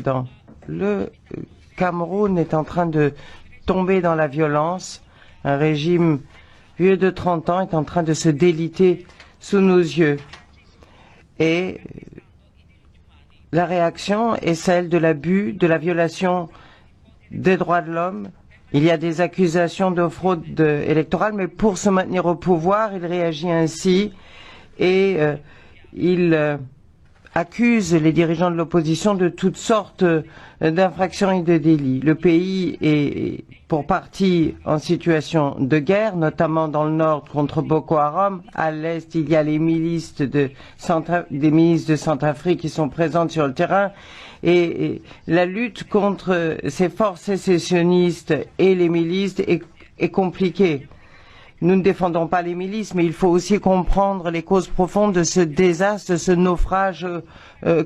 Président. Le Cameroun est en train de tomber dans la violence. Un régime vieux de 30 ans est en train de se déliter sous nos yeux. Et la réaction est celle de l'abus, de la violation des droits de l'homme. Il y a des accusations de fraude électorale, mais pour se maintenir au pouvoir, il réagit ainsi et il accuse les dirigeants de l'opposition de toutes sortes d'infractions et de délits. Le pays est pour partie en situation de guerre, notamment dans le nord contre Boko Haram. À l'est, il y a les milices des milices de Centrafrique qui sont présentes sur le terrain. Et la lutte contre ces forces sécessionnistes et les milices est compliquée. Nous ne défendons pas les milices, mais il faut aussi comprendre les causes profondes de ce désastre, de ce naufrage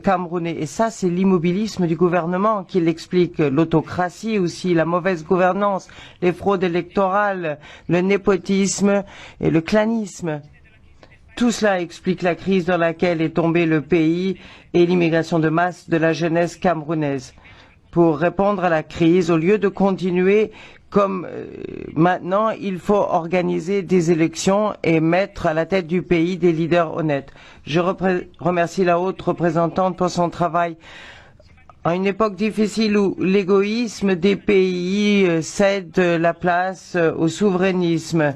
camerounais. Et ça, c'est l'immobilisme du gouvernement qui l'explique. L'autocratie aussi, la mauvaise gouvernance, les fraudes électorales, le népotisme et le clanisme. Tout cela explique la crise dans laquelle est tombé le pays et l'immigration de masse de la jeunesse camerounaise. Pour répondre à la crise, au lieu de continuer comme maintenant, il faut organiser des élections et mettre à la tête du pays des leaders honnêtes. Je remercie la haute représentante pour son travail. À une époque difficile où l'égoïsme des pays cède la place au souverainisme